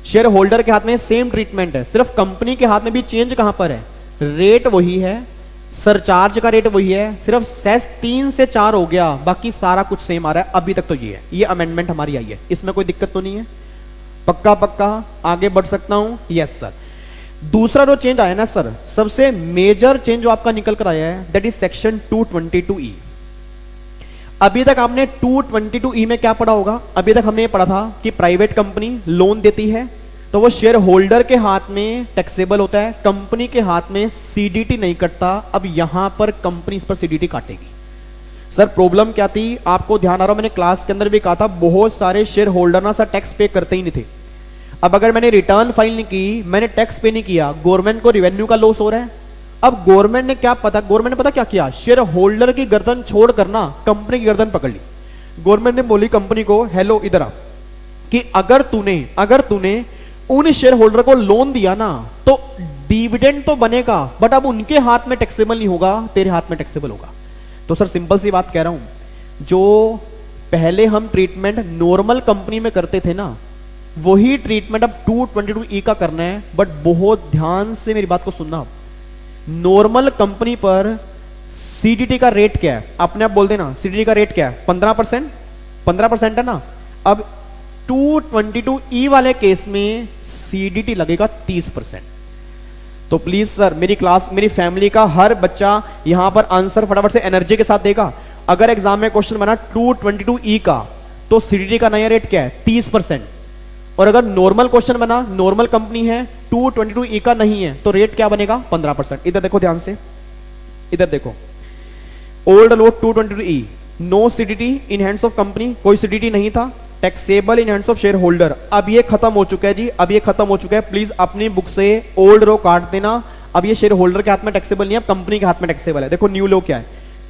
शेयर होल्डर के हाथ में सेम ट्रीटमेंट है, सिर्फ कंपनी के हाथ में भी चेंज कहां पर है, रेट वही है, सरचार्ज का रेट वही है, सिर्फ सेस 3 से 4 हो गया, बाकी सारा कुछ सेम आ रहा है। अभी तक तो ये है, ये अमेंडमेंट हमारी आई है, इसमें कोई दिक्कत तो नहीं है। पक्का आगे बढ़ सकता हूं? Yes sir. दूसरा जो चेंज आया ना सर, सबसे मेजर चेंज जो आपका निकल कर आया है दैट इज सेक्शन 222E। अभी तक आपने 222E में क्या पढ़ा होगा? अभी तक हमने ये पढ़ा था कि प्राइवेट कंपनी लोन देती है तो वो शेयर होल्डर के हाथ में टैक्सेबल होता है, कंपनी के हाथ में सीडीटी नहीं कटता। अब यहां पर कंपनी इस पर सीडीटी काटेगी। सर प्रॉब्लम क्या थी आपको ध्यान आ रहा, मैंने क्लास के अंदर भी कहा था, बहुत सारे शेयर होल्डर ना सर टैक्स पे करते ही नहीं थे। अब अगर मैंने रिटर्न फाइल नहीं की, मैंने टैक्स पे नहीं किया, गवर्नमेंट को रेवेन्यू का लॉस हो रहा है। अब गवर्नमेंट ने क्या पता, गवर्नमेंट ने पता क्या किया, शेयर होल्डर की गर्दन छोड़कर ना कंपनी की गर्दन पकड़ ली। गवर्नमेंट ने बोली कंपनी को, हेलो इधर आ, कि अगर तूने उन शेयर होल्डर को लोन दिया ना तो डिविडेंड तो बनेगा, बट अब उनके हाथ में टैक्सेबल नहीं होगा, तेरे हाथ में टैक्सेबल होगा। तो सर सिंपल सी बात कह रहा हूं, जो पहले हम ट्रीटमेंट नॉर्मल कंपनी में करते थे ना, वही ट्रीटमेंट अब 222E का करना है। बट बहुत ध्यान से मेरी बात को सुनना, नॉर्मल कंपनी पर सीडीटी का रेट क्या है, अपने आप बोल देना सीडीटी का रेट क्या है, 15%, 15% है ना। अब 222E वाले केस में सीडीटी लगेगा 30%। तो प्लीज सर मेरी क्लास, मेरी फैमिली का हर बच्चा यहां पर आंसर फटाफट से एनर्जी के साथ देगा। अगर एग्जाम में क्वेश्चन बना 222E का, तो सीडीटी का नया रेट क्या है, 30%। और अगर नॉर्मल क्वेश्चन बना, नॉर्मल कंपनी है, 222E का नहीं है, तो रेट क्या बनेगा, 15%। इधर देखो ध्यान से, इधर देखो, old law 222E, no CDT in hands of company, कोई सीडीटी नहीं था, taxable in hands of shareholder. अब ये खत्म हो चुका है जी, अब ये खत्म हो चुका है। प्लीज अपनी बुक से ओल्ड रो काट देना। अब ये शेयर होल्डर के हाथ में टैक्सेबल नहीं है, कंपनी के हाथ में टैक्सेबल है। देखो न्यू लो क्या है,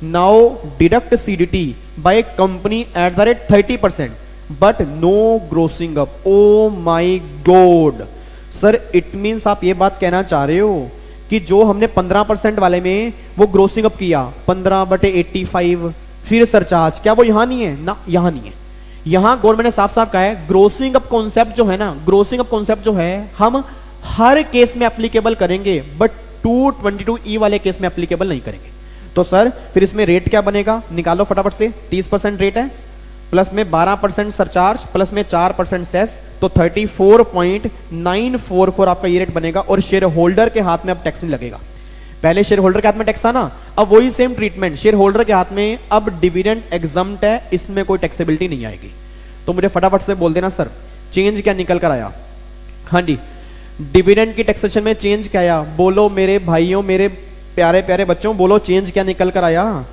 now deduct CDT by company at the rate 30%, but no grossing up. Oh my God sir, it means आप ये बात कहना चाह रहे हो कि जो हमने 15% वाले में वो ग्रोसिंग अप किया 15/85, फिर सरचार्ज, क्या वो यहां नहीं है ना, यहां नहीं है। यहां गवर्नमेंट ने साफ साफ कहा है ग्रोसिंग अप कॉन्सेप्ट जो है ना, ग्रोसिंग अप कॉन्सेप्ट जो है हम हर केस में एप्लीकेबल करेंगे, बट 222E वाले केस में एप्लीकेबल नहीं करेंगे। तो सर फिर इसमें रेट क्या बनेगा, निकालो फटाफट से। 30% रेट है, प्लस में 12% सरचार्ज, प्लस में 4% सेस, तो 34.944 आपका ये रेट बनेगा। और शेयर होल्डर के हाथ में अब टैक्स नहीं लगेगा। पहले शेयर होल्डर के हाथ में टैक्स था ना, अब वही सेम ट्रीटमेंट शेयर होल्डर के हाथ में। अब डिविडेंड एग्जम्प्ट है, इसमें कोई टैक्सेबिलिटी नहीं आएगी। तो मुझे फटाफट से बोल देना सर चेंज क्या निकल कर आया। हाँ जी, डिविडेंड की टैक्सेशन में चेंज क्या आया, बोलो मेरे भाइयों, मेरे प्यारे प्यारे बच्चों, बोलो चेंज क्या निकल कर आया।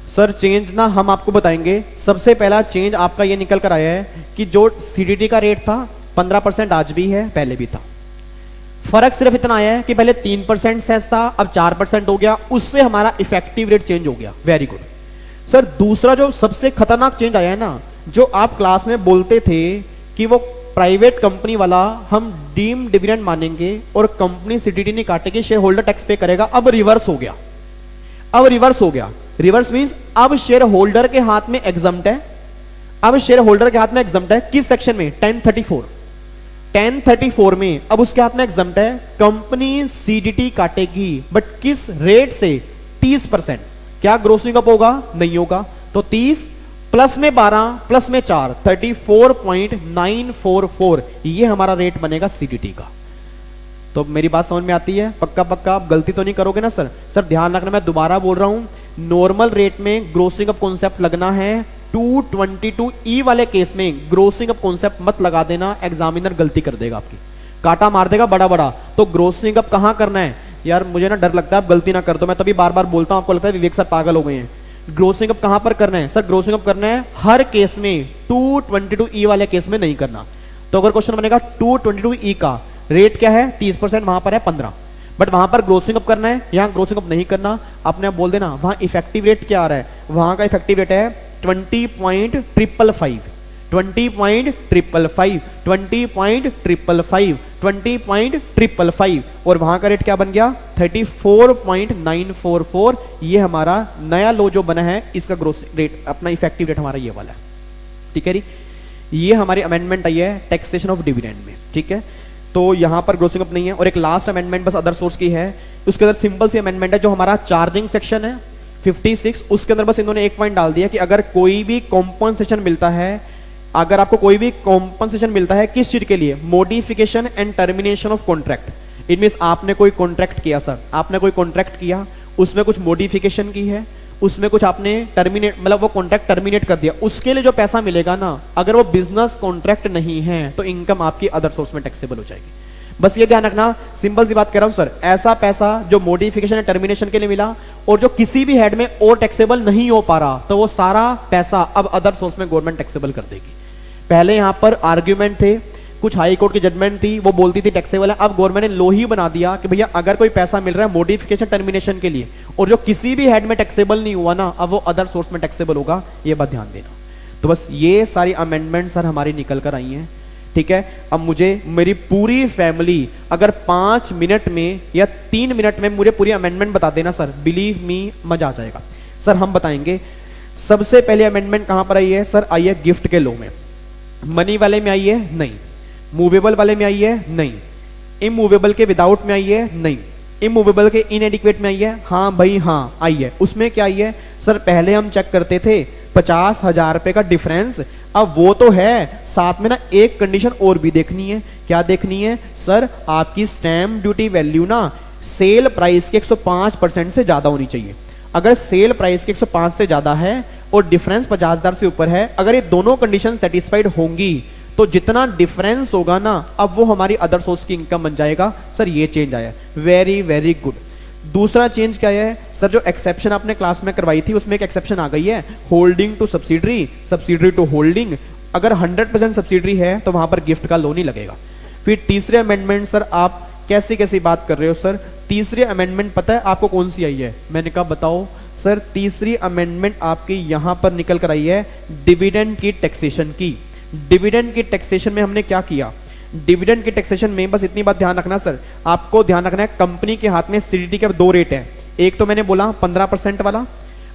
सर चेंज ना हम आपको बताएंगे। सबसे पहला चेंज आपका ये निकल कर आया है कि जो सीडीटी का रेट था 15% आज भी है, पहले भी था। फर्क सिर्फ इतना आया है कि पहले 3% सेस था, अब 4% हो गया, उससे हमारा इफेक्टिव रेट चेंज हो गया। Very good sir. दूसरा जो सबसे खतरनाक चेंज आया है ना, जो आप क्लास में बोलते थे कि वो प्राइवेट कंपनी वाला हम डीम डिविडेंड मानेंगे और कंपनी सीडीटी नहीं काटेगी, शेयर होल्डर टैक्स पे करेगा, अब रिवर्स हो गया। अब रिवर्स हो गया। रिवर्स मींस अब शेयर होल्डर के हाथ में एग्जम्प्ट है। अब शेयर होल्डर के हाथ में एग्जम्प्ट है किस सेक्शन में, 1034 में अब उसके हाथ में एग्जम्प्ट है, कंपनी सीडीटी काटेगी, बट किस रेट से, 30%। क्या ग्रोसिंग अप होगा, नहीं होगा। तो 30 प्लस में 12 प्लस में 4, 34.944 ये हमारा रेट बनेगा सीडीटी का। तो मेरी बात समझ में आती है, पक्का पक्का आप गलती तो नहीं करोगे ना सर। सर ध्यान रखना, मैं दोबारा बोल रहा हूं, नॉर्मल रेट में ग्रोसिंग अप कॉन्सेप्ट लगना है। 222E वाले केस में ग्रोसिंग अप कॉन्सेप्ट मत लगा देना, एग्जामिनर गलती कर देगा, आपकी काटा मार देगा बड़ा बड़ा। तो ग्रोसिंग अप कहां करना है यार, मुझे ना डर लगता है आप गलती ना कर दो, मैं तभी बार बार बोलता हूं, आपको लगता है विवेक सर पागल हो गए हैं। ग्रोसिंग अप कहां पर करना है सर, ग्रोसिंग अप करना है हर केस में, 222E वाले केस में नहीं करना। तो अगर क्वेश्चन बनेगा 222E का रेट क्या है, 30%, वहां पर है 15, बट वहां पर ग्रोसिंग अप करना है, यहां ग्रोसिंग अप नहीं करना। आपने आप बोल देना वहां इफेक्टिव रेट क्या आ रहा है, वहां का इफेक्टिव रेट है 20.555, 20.555, 20.555, 20.555, और वहां का रेट क्या बन गया, 34.944। ये हमारा नया लो जो बना है, इसका ग्रोस रेट, अपना इफेक्टिव रेट हमारा ये वाला है। ठीक है जी, ये हमारी अमेंडमेंट आई है टैक्सेशन ऑफ डिविडेंड में। ठीक है, तो यहां पर ग्रोसिंग अप नहीं है। और एक लास्ट अमेंडमेंट बस अदर सोर्स की है, उसके अंदर सिंपल सी अमेंडमेंट है, जो हमारा चार्जिंग सेक्शन है 56, उसके अंदर बस इन्होंने एक पॉइंट डाल दिया कि अगर कोई भी कॉम्पनसेशन मिलता है, अगर आपको कोई भी कॉम्पनसेशन मिलता है किस चीज के लिए, modification and termination of contract. It means आपने कोई कॉन्ट्रैक्ट किया सर, आपने कोई कॉन्ट्रैक्ट किया, उसमें कुछ मॉडिफिकेशन की है, उसमें कुछ आपने टर्मिनेट, मतलब वो कॉन्ट्रैक्ट टर्मिनेट कर दिया, उसके लिए जो पैसा मिलेगा ना, अगर वो बिजनेस कॉन्ट्रैक्ट नहीं है तो इनकम आपकी अदर सोर्स में टैक्सेबल हो जाएगी। बस ये ध्यान रखना, सिंपल सी बात कर रहा हूं सर, ऐसा पैसा जो मॉडिफिकेशन या टर्मिनेशन के लिए मिला और जो किसी भी हेड में और टैक्सेबल नहीं हो पा रहा, तो वो सारा पैसा अब अदर सोर्स में गवर्नमेंट टैक्सेबल कर देगी। पहले यहां पर आर्ग्यूमेंट थे, कुछ हाई कोर्ट की जजमेंट थी, वो बोलती थी टैक्सेबल है। अब गवर्नमेंट ने लो ही बना दिया कि भैया अगर कोई पैसा मिल रहा है मॉडिफिकेशन टर्मिनेशन के लिए और जो किसी भी हेड में टैक्सेबल नहीं हुआ ना, अब वो अदर सोर्स में टैक्सेबल होगा, ये बात ध्यान देना। तो बस ये सारी अमेंडमेंट सर हमारी निकल कर आई हैं। ठीक है, अब मुझे मेरी पूरी फैमिली अगर 5 मिनट में या 3 मिनट में मुझे पूरी अमेंडमेंट बता देना सर, बिलीव मी मजा आ जाएगा। सर हम बताएंगे, सबसे पहले अमेंडमेंट कहां पर आई है सर, आई है गिफ्ट के लो में। मनी वाले में आई है नहीं, मूवेबल वाले में आई है नहीं, इमूवेबल के विदाउट में आई है नहीं, इमूवेबल के इनएडिक्वेट में आई है, हाँ भाई हाँ आई है। उसमें क्या आई है सर, पहले हम चेक करते थे 50,000 रुपए का डिफरेंस, अब वो तो है, साथ में ना एक कंडीशन और भी देखनी है। क्या देखनी है सर, आपकी स्टैम्प ड्यूटी वैल्यू ना सेल प्राइस के 105% से ज्यादा होनी चाहिए। अगर सेल प्राइस के 105 से ज्यादा है और डिफरेंस 50,000 से ऊपर है, अगर ये दोनों कंडीशन सेटिस्फाइड होंगी तो जितना डिफरेंस होगा ना, अब वो हमारी अदर सोर्स की इनकम बन जाएगा। सर ये चेंज आया, वेरी वेरी गुड। दूसरा चेंज क्या है सर, जो एक्सेप्शन आपने क्लास में करवाई थी उसमें एक एक्सेप्शन आ गई है, holding to subsidiary, subsidiary to holding. अगर 100% सब्सिडरी है तो वहां पर गिफ्ट का लोन ही लगेगा। फिर तीसरे अमेंडमेंट सर, आप कैसी कैसी बात कर रहे हो सर, तीसरी अमेंडमेंट पता है आपको कौन सी आई है? मैंने कहा बताओ सर, तीसरी अमेंडमेंट आपकी यहां पर निकल कर आई है डिविडेंड की टैक्सेशन की। डिविडेंड की टैक्सेशन में हमने क्या किया, डिविडेंड की टैक्सेशन में बस इतनी बात ध्यान रखना सर, आपको ध्यान रखना है कंपनी के हाथ में सीडीटी के दो रेट है, एक तो मैंने बोला 15% वाला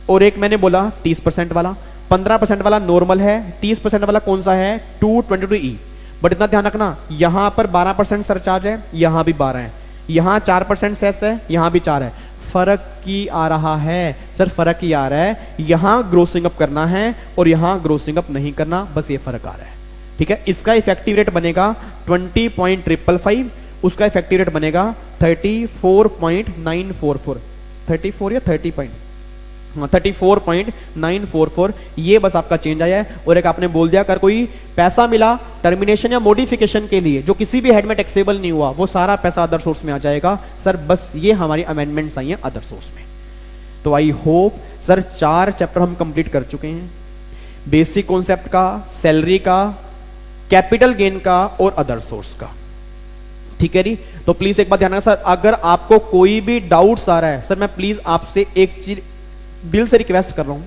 और एक मैंने बोला 30% वाला। 15% वाला नॉर्मल है, 30% वाला कौन सा है, 222E। बट इतना ध्यान रखना, यहां पर 12% सरचार्ज है, यहां भी 12 है, यहां 4% सेस है, यहां भी 4 है। फर्क की आ रहा है सर, फर्क ही आ रहा है, यहां ग्रोसिंग अप करना है और यहां ग्रोसिंग अप नहीं करना, बस ये फर्क आ रहा है। ठीक है, इसका इफेक्टिव रेट बनेगा 20.555, उसका इफेक्टिव रेट बनेगा 34.944, 34 या 34.944। ये बस आपका चेंज आया है। और एक आपने बोल दिया अगर कोई पैसा मिला टर्मिनेशन या मॉडिफिकेशन के लिए जो किसी भी हेड में टैक्सेबल नहीं हुआ, वो सारा पैसा अदर सोर्स में आ जाएगा। सर बस ये हमारी अमेंडमेंट्स आई हैं अदर सोर्स में। तो आई होप सर 4 चैप्टर हम कंप्लीट कर चुके हैं, बेसिक कॉन्सेप्ट का, सैलरी का, कैपिटल गेन का और अदर सोर्स का। ठीक है जी, तो प्लीज एक बात ध्यान रखना सर, अगर आपको कोई भी डाउट्स आ रहा है सर, मैं प्लीज आपसे एक चीज दिल से रिक्वेस्ट कर रहा हूं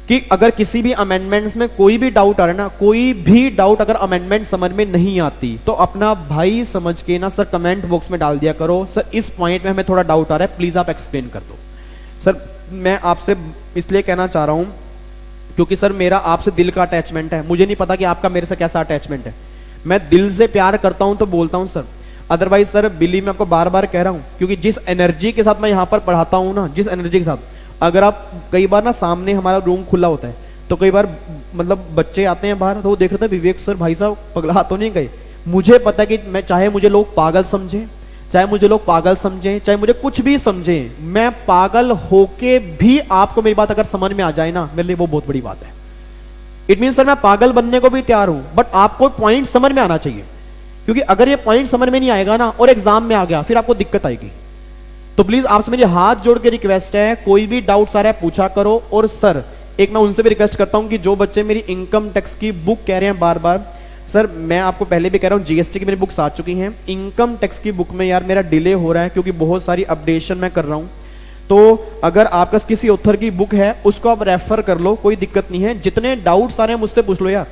कि अगर किसी भी अमेंडमेंट्स में कोई भी डाउट आ रहा है ना, कोई भी डाउट अगर अमेंडमेंट समझ में नहीं आती तो अपना भाई समझ के ना सर कमेंट बॉक्स में डाल दिया करो, सर इस पॉइंट में हमें थोड़ा डाउट आ रहा है, प्लीज आप एक्सप्लेन कर दो। सर मैं आपसे इसलिए कहना चाह रहा हूं क्योंकि सर मेरा आपसे दिल का अटैचमेंट है, मुझे नहीं पता कि आपका मेरे से कैसा अटैचमेंट है। मैं दिल से प्यार करता हूं तो बोलता हूं सर, अदरवाइज सर बिलीव मैं आपको बार बार कह रहा हूं, क्योंकि जिस एनर्जी के साथ मैं यहां पर पढ़ाता हूं ना, जिस एनर्जी के साथ, अगर आप कई बार ना सामने हमारा रूम खुला होता है तो कई बार मतलब बच्चे आते हैं बाहर तो वो देख रहे थे विवेक सर भाई साहब पगला तो नहीं गए। मुझे पता है कि मैं चाहे मुझे लोग पागल समझें, चाहे मुझे लोग पागल समझें, चाहे मुझे कुछ भी समझें, मैं पागल होके भी आपको मेरी बात अगर समझ में आ जाए ना, मेरे लिए वो बहुत बड़ी बात है। इट मीन सर मैं पागल बनने को भी तैयार हूं, बट आपको पॉइंट समझ में आना चाहिए, क्योंकि अगर ये पॉइंट समझ में नहीं आएगा ना और एग्जाम में आ गया फिर आपको दिक्कत आएगी। तो प्लीज आपसे मेरी हाथ जोड़ के रिक्वेस्ट है, कोई भी डाउट्स आ रहा है पूछा करो। और सर एक मैं उनसे भी रिक्वेस्ट करता हूं कि जो बच्चे मेरी इनकम टैक्स की बुक कह रहे हैं बार बार, सर मैं आपको पहले भी कह रहा हूं जीएसटी की मेरी बुक्स आ चुकी हैं, इनकम टैक्स की बुक में यार मेरा डिले हो रहा है क्योंकि बहुत सारी अपडेशन मैं कर रहा हूं। तो अगर आपका किसी ऑथर की बुक है उसको आप रेफर कर लो, कोई दिक्कत नहीं है, जितने डाउट्स आ रहे हैं मुझसे पूछ लो यार।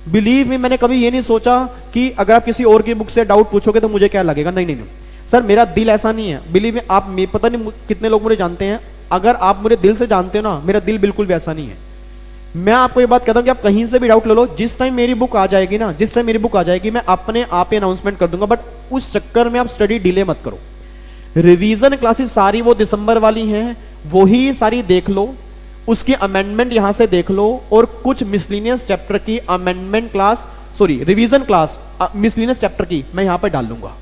बिलीव मी, मैंने कभी ये नहीं सोचा कि अगर आप किसी और की बुक से डाउट पूछोगे तो मुझे क्या लगेगा, नहीं नहीं नहीं सर मेरा दिल ऐसा नहीं है। बिलीव मी, आप पता नहीं कितने लोग मुझे जानते हैं, अगर आप मुझे दिल से जानते हो ना, मेरा दिल बिल्कुल भी ऐसा नहीं है। मैं आपको ये बात कहता हूं कि आप कहीं से भी डाउट ले लो, जिस टाइम मेरी बुक आ जाएगी ना, जिस टाइम मेरी बुक आ जाएगी मैं अपने आप ही अनाउंसमेंट कर दूंगा, बट उस चक्कर में आप स्टडी डिले मत करो। रिवीजन क्लासेस सारी वो दिसंबर वाली हैं, वही सारी देख लो, उसकी अमेंडमेंट यहां से देख लो, और कुछ मिसलिनियस चैप्टर की amendment class, sorry revision class miscellaneous chapter की मैं यहां पर डाल दूंगा।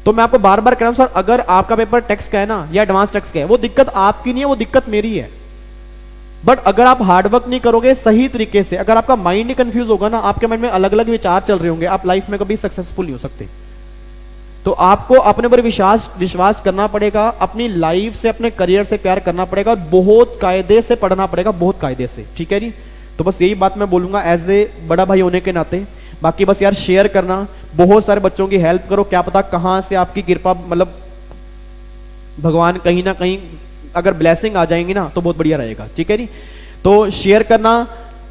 तो मैं आपको बार बार कह रहा हूं सर, अगर आपका पेपर टैक्स का है ना या एडवांस टैक्स का है, वो दिक्कत आपकी नहीं है, वो दिक्कत मेरी है। बट अगर आप हार्डवर्क नहीं करोगे सही तरीके से, अगर आपका माइंड ही कंफ्यूज होगा ना, आपके माइंड में अलग अलग विचार चल रहे होंगे, आप लाइफ में कभी सक्सेसफुल नहीं हो सकते। तो आपको अपने ऊपर विश्वास करना पड़ेगा, अपनी लाइफ से अपने करियर से प्यार करना पड़ेगा, और बहुत कायदे से पढ़ना पड़ेगा, बहुत कायदे से। ठीक है जी, तो बस यही बात मैं बोलूंगा एज ए बड़ा भाई होने के नाते। बाकी बस यार शेयर करना, बहुत सारे बच्चों की हेल्प करो, क्या पता कहां से आपकी कृपा, मतलब भगवान कहीं ना कहीं अगर ब्लेसिंग आ जाएंगी ना तो बहुत बढ़िया रहेगा। ठीक है जी, तो शेयर करना,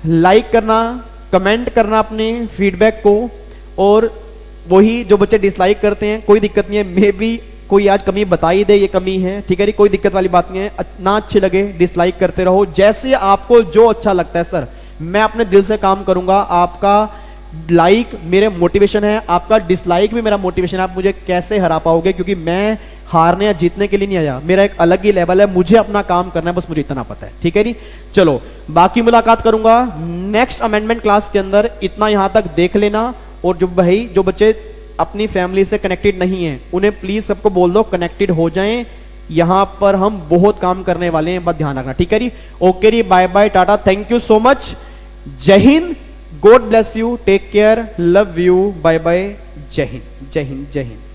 लाइक करना, कमेंट करना अपने फीडबैक को, और वही जो बच्चे डिसलाइक करते हैं कोई दिक्कत नहीं है, मे बी कोई आज कमी बता ही दे ये कमी है, ठीक है जी, कोई दिक्कत वाली बात नहीं है। ना अच्छे लगे डिसलाइक करते रहो, जैसे आपको जो अच्छा लगता है सर, मैं अपने दिल से काम करूंगा। आपका लाइक मेरे मोटिवेशन है, आपका डिसलाइक भी मेरा मोटिवेशन है। आप मुझे कैसे हरा पाओगे, क्योंकि मैं हारने या जीतने के लिए नहीं आया, मेरा एक अलग ही लेवल है, मुझे अपना काम करना है, बस मुझे इतना पता है। ठीक है जी, चलो बाकी मुलाकात करूंगा नेक्स्ट अमेंडमेंट क्लास के अंदर। इतना यहां तक देख लेना, और जो बच्चे अपनी फैमिली से कनेक्टेड नहीं है उन्हें प्लीज सबको बोल दो कनेक्टेड हो जाएं, यहां पर हम बहुत काम करने वाले हैं, बस ध्यान रखना। ठीक है जी, ओके जी, bye bye, tata, thank you so much, Jai Hind, God bless you, take care, love you, bye bye, Jai Hind, जय हिंद, जय हिंद।